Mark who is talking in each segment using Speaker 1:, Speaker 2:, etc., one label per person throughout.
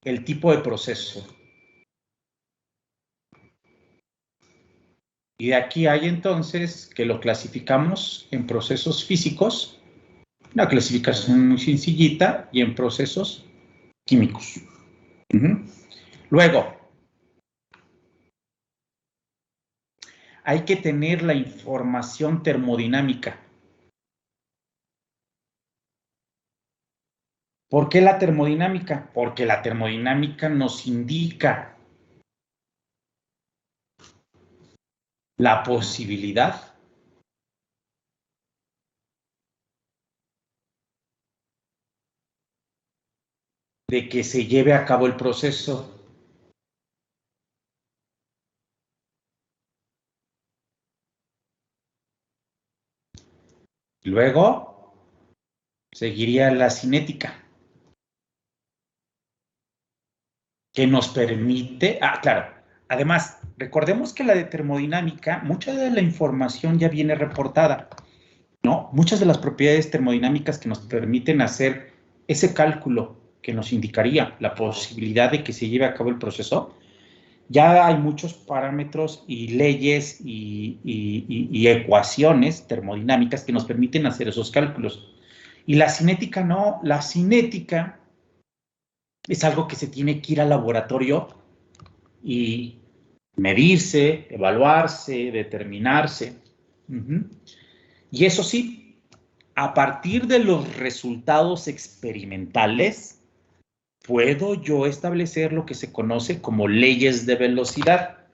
Speaker 1: el tipo de proceso. Y de aquí hay entonces que lo clasificamos en procesos físicos, una clasificación muy sencillita, y en procesos químicos. Luego, hay que tener la información termodinámica. ¿Por qué la termodinámica? Porque la termodinámica nos indica la posibilidad de que se lleve a cabo el proceso. Luego, seguiría la cinética, que nos permite, claro, además, recordemos que la de termodinámica, mucha de la información ya viene reportada, ¿no? Muchas de las propiedades termodinámicas que nos permiten hacer ese cálculo que nos indicaría la posibilidad de que se lleve a cabo el proceso, ya hay muchos parámetros y leyes y ecuaciones termodinámicas que nos permiten hacer esos cálculos. Y la cinética no, la cinética es algo que se tiene que ir al laboratorio y medirse, evaluarse, determinarse. Y eso sí, a partir de los resultados experimentales, puedo yo establecer lo que se conoce como leyes de velocidad.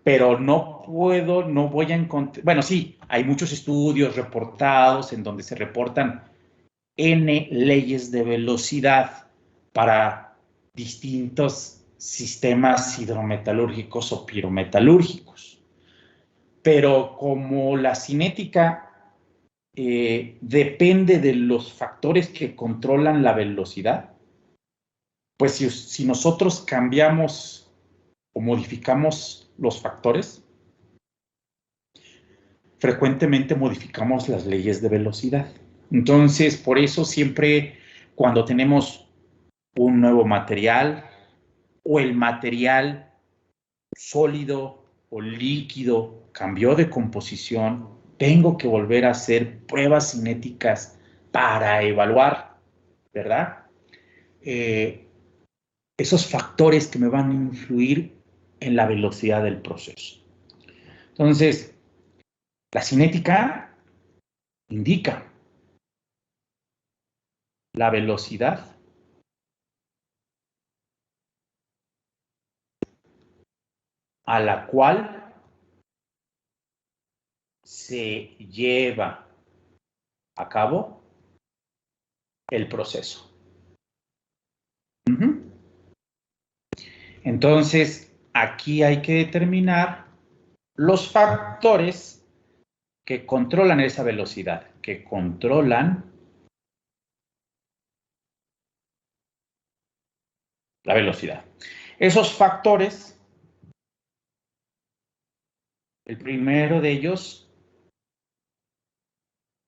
Speaker 1: Pero no puedo, no voy a encontrar, bueno, sí, hay muchos estudios reportados en donde se reportan N leyes de velocidad para distintos sistemas hidrometalúrgicos o pirometalúrgicos. Pero como la cinética depende de los factores que controlan la velocidad, pues si nosotros cambiamos o modificamos los factores, frecuentemente modificamos las leyes de velocidad. Entonces, por eso siempre cuando tenemos un nuevo material o el material sólido o líquido cambió de composición, tengo que volver a hacer pruebas cinéticas para evaluar, ¿verdad? Esos factores que me van a influir en la velocidad del proceso. Entonces, la cinética indica la velocidad a la cual se lleva a cabo el proceso. Entonces, aquí hay que determinar los factores que controlan esa velocidad, que controlan la velocidad. Esos factores, el primero de ellos,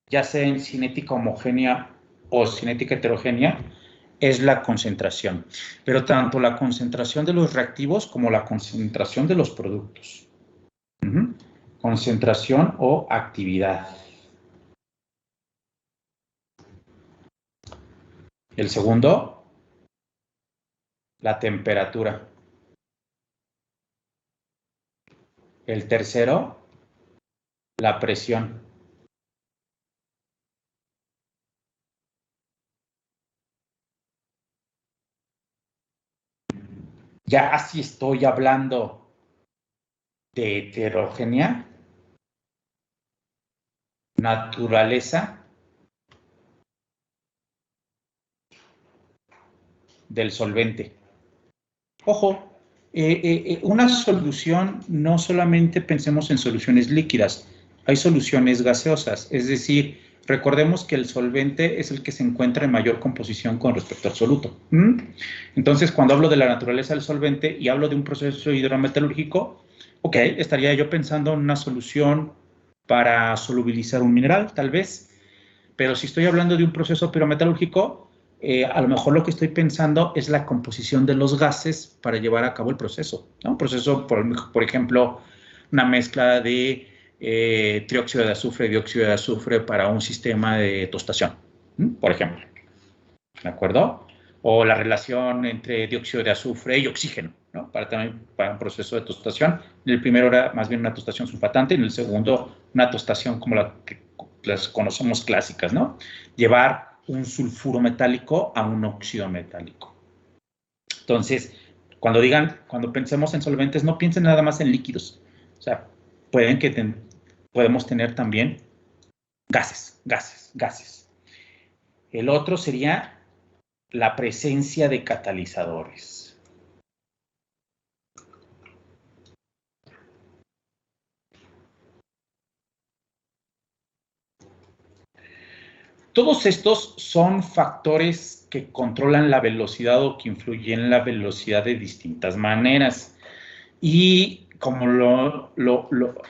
Speaker 1: ya sea en cinética homogénea o cinética heterogénea, es la concentración. Pero tanto la concentración de los reactivos como la concentración de los productos. Concentración o actividad. El segundo, la temperatura. El tercero, la presión. Ya si estoy hablando de heterogénea, naturaleza del solvente. Ojo, una solución, no solamente pensemos en soluciones líquidas, hay soluciones gaseosas, es decir, recordemos que el solvente es el que se encuentra en mayor composición con respecto al soluto. Entonces, cuando hablo de la naturaleza del solvente y hablo de un proceso hidrometalúrgico, ok, estaría yo pensando en una solución para solubilizar un mineral, tal vez, pero si estoy hablando de un proceso pirometalúrgico, a lo mejor lo que estoy pensando es la composición de los gases para llevar a cabo el proceso, ¿no? Un proceso, por ejemplo, una mezcla de trióxido de azufre y dióxido de azufre para un sistema de tostación, por ejemplo, ¿de acuerdo? O la relación entre dióxido de azufre y oxígeno, ¿no? También para un proceso de tostación. En el primero era más bien una tostación sulfatante, en el segundo una tostación como la que las conocemos clásicas, ¿no? Llevar un sulfuro metálico a un óxido metálico. Entonces, cuando pensemos en solventes, no piensen nada más en líquidos. O sea, podemos tener también gases. El otro sería la presencia de catalizadores. Todos estos son factores que controlan la velocidad o que influyen en la velocidad de distintas maneras. Y como lo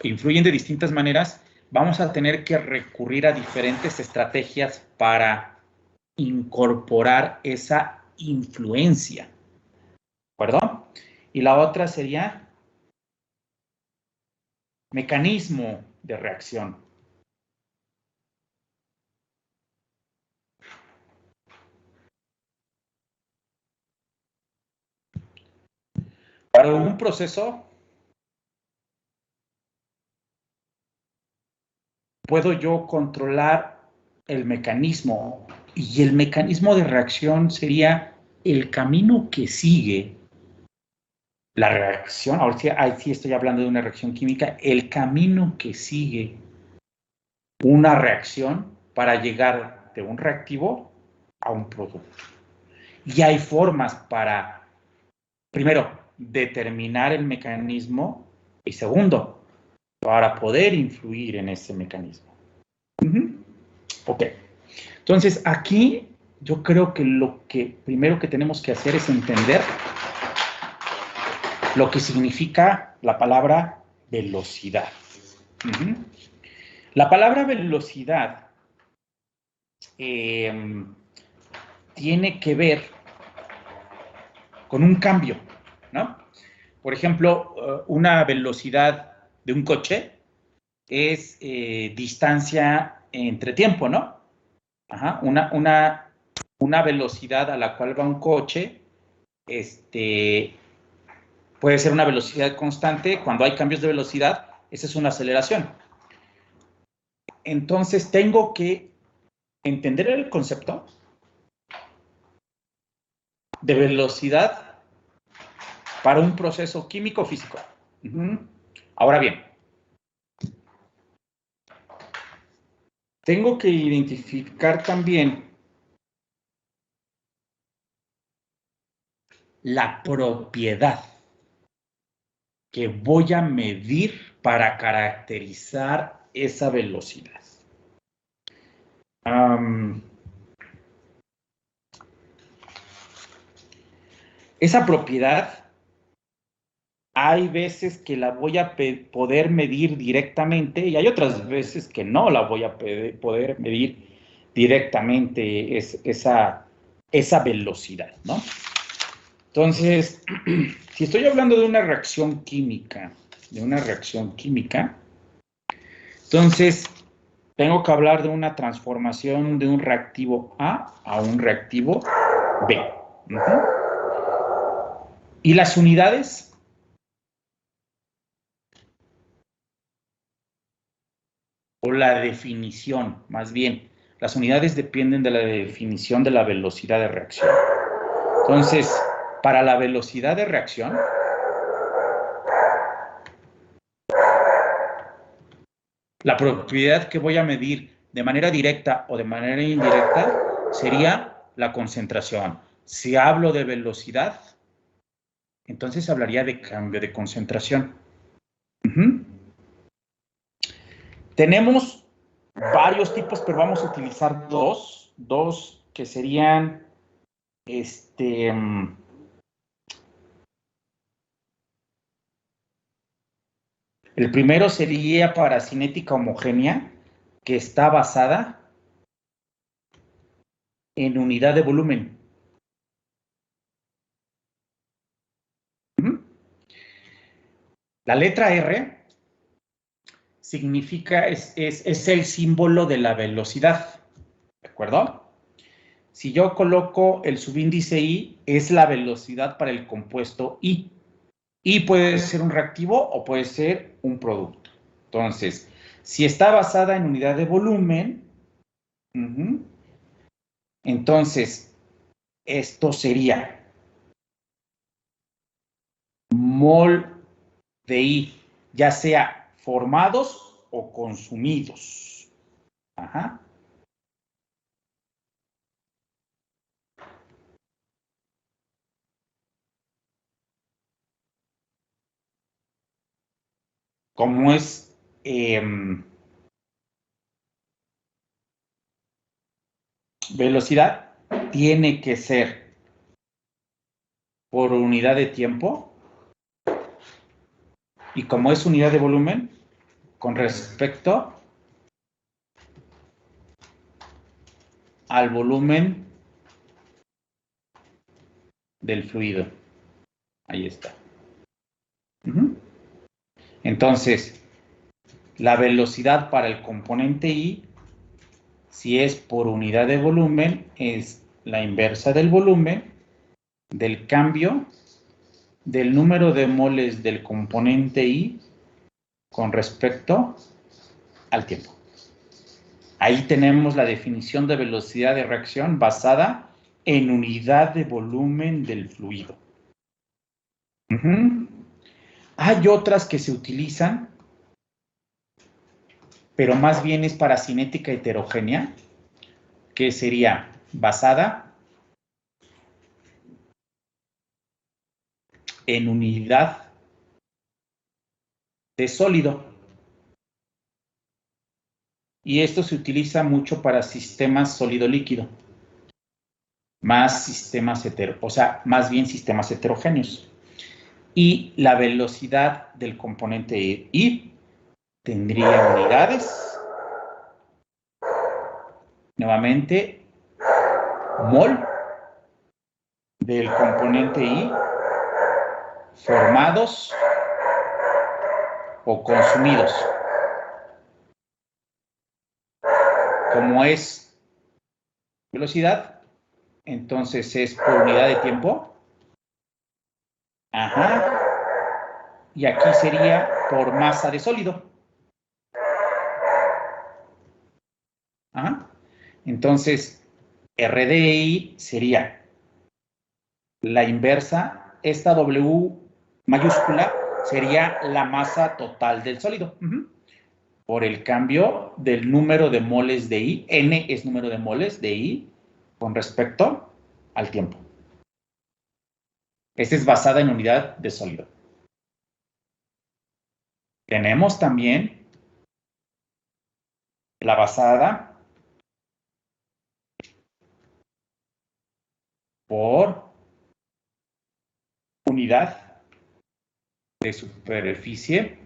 Speaker 1: influyen de distintas maneras, vamos a tener que recurrir a diferentes estrategias para incorporar esa influencia, ¿de acuerdo? Y la otra sería mecanismo de reacción. Para un proceso, puedo yo controlar el mecanismo, y el mecanismo de reacción sería el camino que sigue la reacción. Ahora sí, ahí sí estoy hablando de una reacción química, el camino que sigue una reacción para llegar de un reactivo a un producto. Y hay formas para, primero, determinar el mecanismo y segundo, para poder influir en ese mecanismo. Ok. Entonces, aquí yo creo que lo que primero que tenemos que hacer es entender lo que significa la palabra velocidad. La palabra velocidad tiene que ver con un cambio, ¿no? Por ejemplo, una velocidad de un coche es distancia entre tiempo, ¿no? Ajá, una velocidad a la cual va un coche, puede ser una velocidad constante. Cuando hay cambios de velocidad, esa es una aceleración. Entonces, tengo que entender el concepto de velocidad para un proceso químico-físico. Ahora bien, tengo que identificar también la propiedad que voy a medir para caracterizar esa velocidad. Esa propiedad, hay veces que la voy a poder medir directamente y hay otras veces que no la voy a poder medir directamente esa velocidad, ¿no? Entonces, si estoy hablando de una reacción química, entonces tengo que hablar de una transformación de un reactivo A a un reactivo B. ¿Y las unidades? O la definición, más bien. Las unidades dependen de la definición de la velocidad de reacción. Entonces, para la velocidad de reacción, la propiedad que voy a medir de manera directa o de manera indirecta sería la concentración. Si hablo de velocidad, entonces hablaría de cambio de concentración. Tenemos varios tipos, pero vamos a utilizar dos que serían el primero sería para cinética homogénea, que está basada en unidad de volumen. La letra R significa, es el símbolo de la velocidad, ¿de acuerdo? Si yo coloco el subíndice I, es la velocidad para el compuesto I. I puede ser un reactivo o puede ser un producto. Entonces, si está basada en unidad de volumen, entonces esto sería mol de I, ya sea formados o consumidos. Ajá. Como es velocidad, tiene que ser por unidad de tiempo, y como es unidad de volumen, con respecto al volumen del fluido. Ahí está. Entonces, la velocidad para el componente I, si es por unidad de volumen, es la inversa del volumen del cambio del número de moles del componente I con respecto al tiempo. Ahí tenemos la definición de velocidad de reacción basada en unidad de volumen del fluido. Hay otras que se utilizan, pero más bien es para cinética heterogénea, que sería basada en unidad de sólido. Y esto se utiliza mucho para sistemas sólido-líquido, más sistemas más bien sistemas heterogéneos. Y la velocidad del componente I tendría unidades, nuevamente, mol del componente I formados o consumidos. Como es velocidad, entonces es por unidad de tiempo. Ajá. Y aquí sería por masa de sólido. Ajá. Entonces, RDI sería la inversa, esta W mayúscula sería la masa total del sólido. Por el cambio del número de moles de I, N es número de moles de I con respecto al tiempo. Esta es basada en unidad de sólido. Tenemos también la basada por unidad de superficie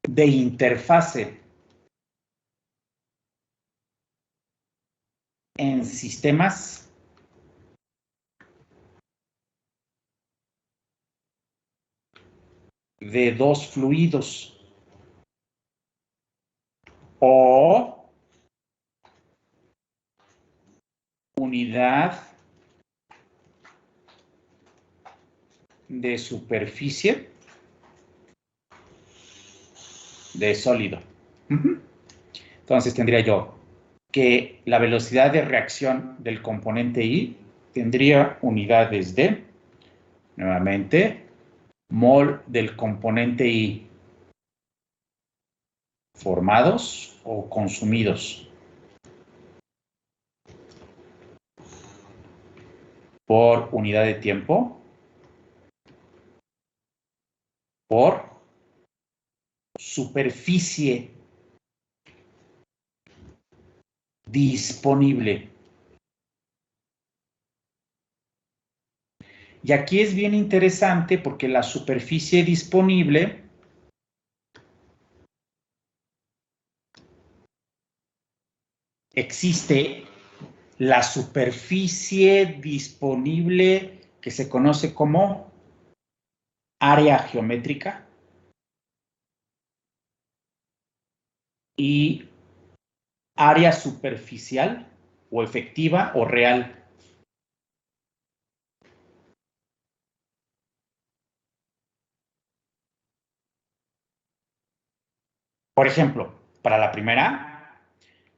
Speaker 1: de interfase en sistemas de dos fluidos o unidad de superficie de sólido. Entonces tendría yo que la velocidad de reacción del componente I tendría unidades de, nuevamente, mol del componente I formados o consumidos por unidad de tiempo por superficie disponible. Y aquí es bien interesante porque la superficie disponible existe la superficie disponible que se conoce como área geométrica y área superficial o efectiva o real. Por ejemplo, para la primera,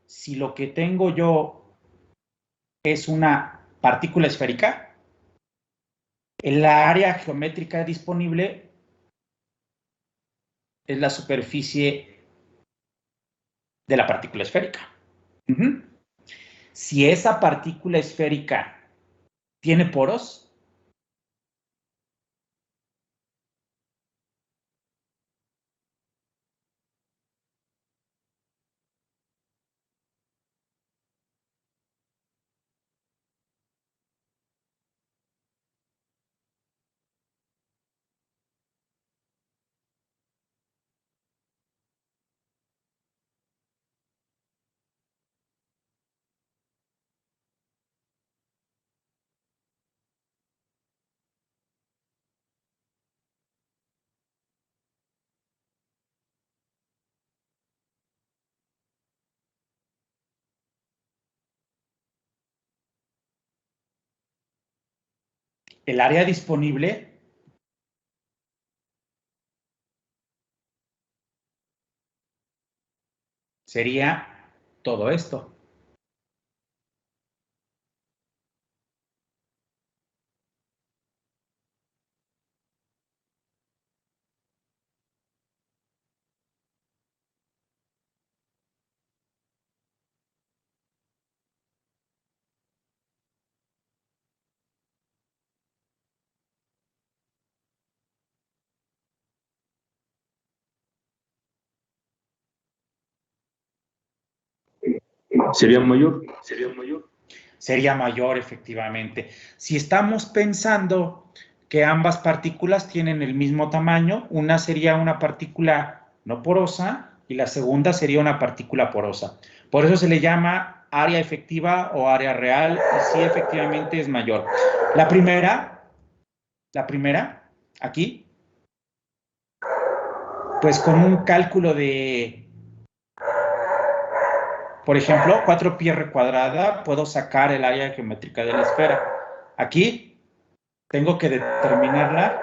Speaker 1: si lo que tengo yo es una partícula esférica, la área geométrica disponible es la superficie de la partícula esférica. Si esa partícula esférica tiene poros, el área disponible sería todo esto.
Speaker 2: ¿Sería mayor?
Speaker 1: Sería mayor, efectivamente. Si estamos pensando que ambas partículas tienen el mismo tamaño, una sería una partícula no porosa y la segunda sería una partícula porosa. Por eso se le llama área efectiva o área real y sí, efectivamente es mayor. La primera, aquí, pues con un cálculo de, por ejemplo, 4πr², puedo sacar el área geométrica de la esfera. Aquí tengo que determinarla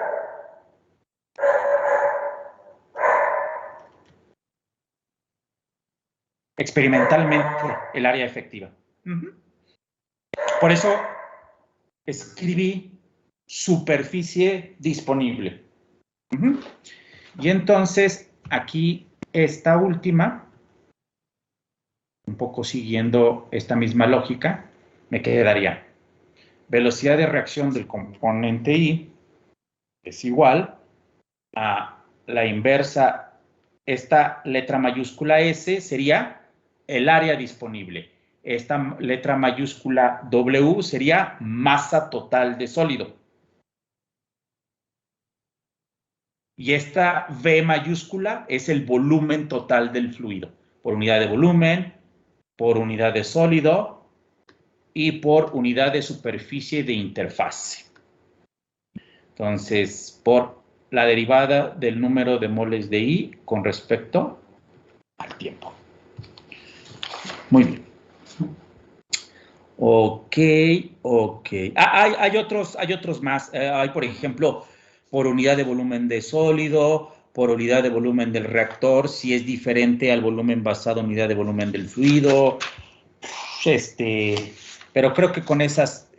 Speaker 1: experimentalmente, el área efectiva. Por eso escribí superficie disponible. Y entonces aquí esta última, un poco siguiendo esta misma lógica, me quedaría velocidad de reacción del componente I es igual a la inversa, esta letra mayúscula S sería el área disponible. Esta letra mayúscula W sería masa total de sólido. Y esta V mayúscula es el volumen total del fluido, por unidad de volumen, por unidad de sólido y por unidad de superficie de interfase. Entonces, por la derivada del número de moles de I con respecto al tiempo. Muy bien. Ok. Hay otros más. Hay, por ejemplo, por unidad de volumen de sólido, por unidad de volumen del reactor, si es diferente al volumen basado en unidad de volumen del fluido. Pero creo que con esas,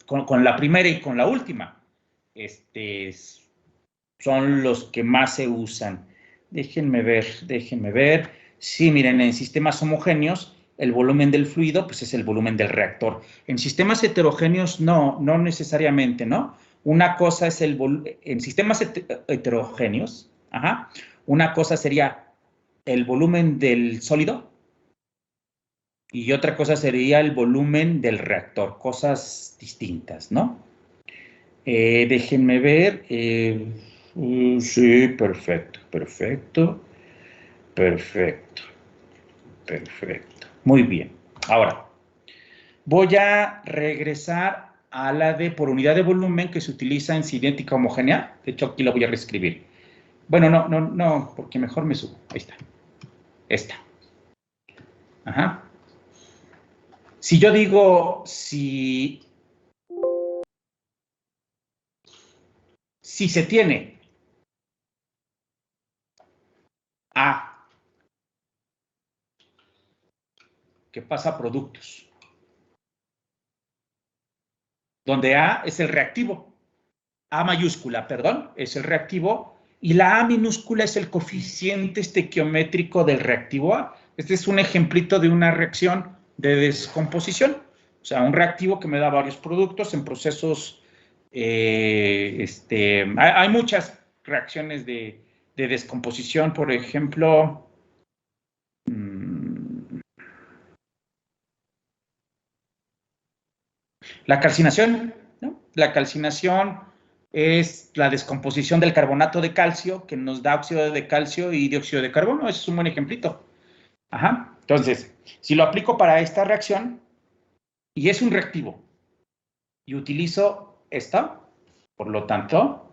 Speaker 1: con la primera y con la última, son los que más se usan. Déjenme ver. Sí, miren, en sistemas homogéneos, el volumen del fluido, pues es el volumen del reactor. En sistemas heterogéneos, no necesariamente, ¿no? Una cosa es en sistemas heterogéneos, una cosa sería el volumen del sólido y otra cosa sería el volumen del reactor, cosas distintas, ¿no? Déjenme ver. Sí, perfecto. Muy bien. Ahora, voy a regresar a la de por unidad de volumen que se utiliza en cinética homogénea. De hecho, aquí la voy a reescribir. Bueno, no, porque mejor me subo. Ahí está. Esta. Ajá. Si yo digo, si se tiene A, que pasa a productos, donde A es el reactivo, A mayúscula, perdón, es el reactivo, y la A minúscula es el coeficiente estequiométrico del reactivo A. Este es un ejemplito de una reacción de descomposición, o sea, un reactivo que me da varios productos en procesos, hay muchas reacciones de descomposición, por ejemplo, la calcinación, ¿no? La calcinación es la descomposición del carbonato de calcio que nos da óxido de calcio y dióxido de carbono. Ese es un buen ejemplito. Ajá. Entonces, si lo aplico para esta reacción y es un reactivo y utilizo esta, por lo tanto,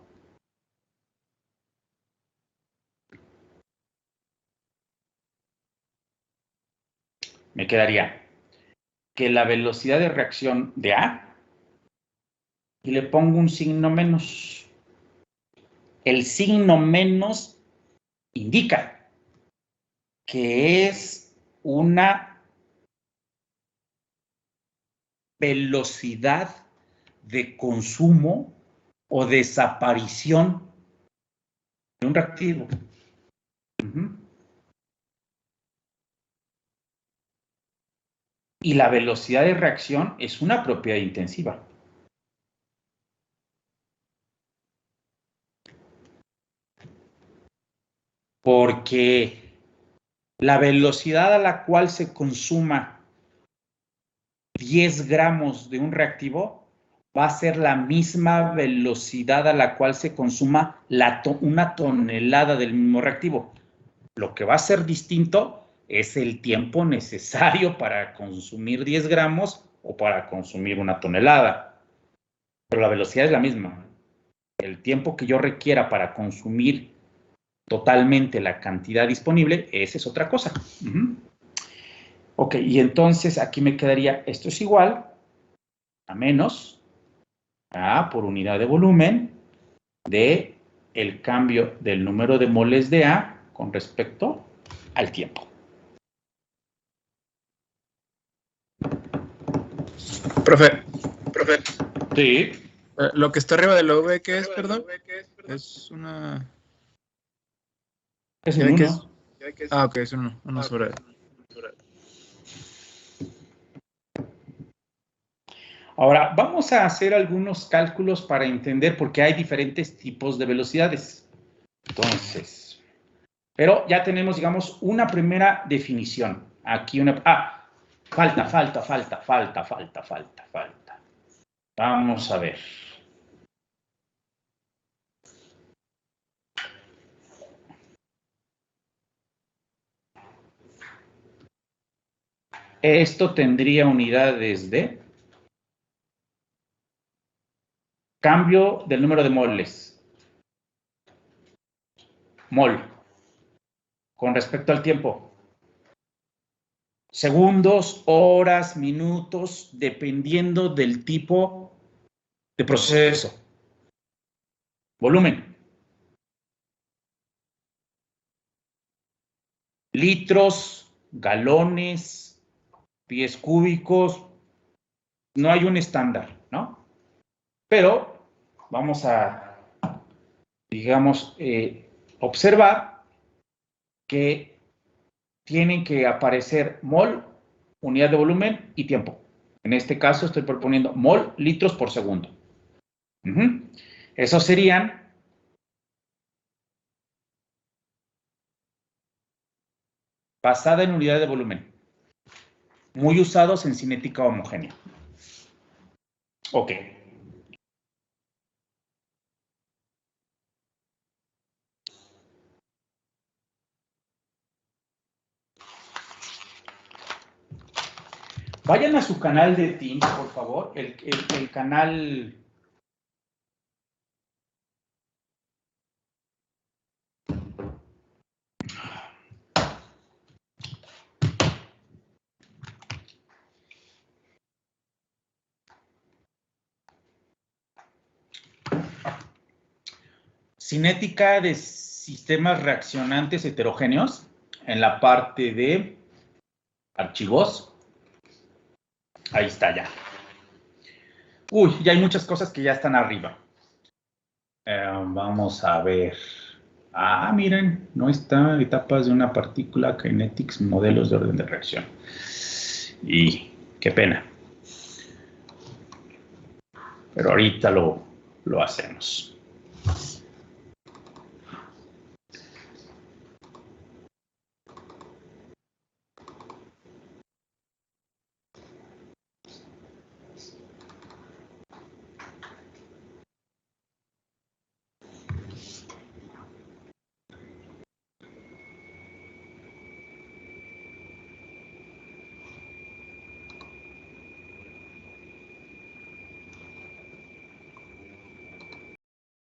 Speaker 1: me quedaría que la velocidad de reacción de A, y le pongo un signo menos. El signo menos indica que es una velocidad de consumo o desaparición de un reactivo. Y la velocidad de reacción es una propiedad intensiva. Porque la velocidad a la cual se consuma 10 gramos de un reactivo va a ser la misma velocidad a la cual se consuma una tonelada del mismo reactivo. Lo que va a ser distinto es el tiempo necesario para consumir 10 gramos o para consumir una tonelada. Pero la velocidad es la misma. El tiempo que yo requiera para consumir totalmente la cantidad disponible, esa es otra cosa. Ok, y entonces aquí me quedaría, esto es igual a menos A por unidad de volumen de el cambio del número de moles de A con respecto al tiempo.
Speaker 2: Profe.
Speaker 1: Sí.
Speaker 2: Lo que está arriba de la V, ¿qué es, perdón? Es una...
Speaker 1: Es un 1.
Speaker 2: Ok, es un 1 sobre...
Speaker 1: Ahora, vamos a hacer algunos cálculos para entender por qué hay diferentes tipos de velocidades. Entonces, pero ya tenemos, digamos, una primera definición. Aquí una... falta. Vamos a ver. Esto tendría unidades de cambio del número de moles. Mol. Con respecto al tiempo. Segundos, horas, minutos, dependiendo del tipo de proceso. Volumen. Litros, galones, pies cúbicos. No hay un estándar, ¿no? Pero vamos a, digamos, observar que tienen que aparecer mol, unidad de volumen y tiempo. En este caso estoy proponiendo mol, litros por segundo. Esos serían basada en unidad de volumen, muy usados en cinética homogénea. Ok. Vayan a su canal de Teams, por favor, el canal... Cinética de sistemas reaccionantes heterogéneos, en la parte de archivos. Ahí está ya. Uy, ya hay muchas cosas que ya están arriba. Vamos a ver. Ah, miren, no está etapas de una partícula, kinetics, modelos de orden de reacción. Y qué pena. Pero ahorita lo hacemos.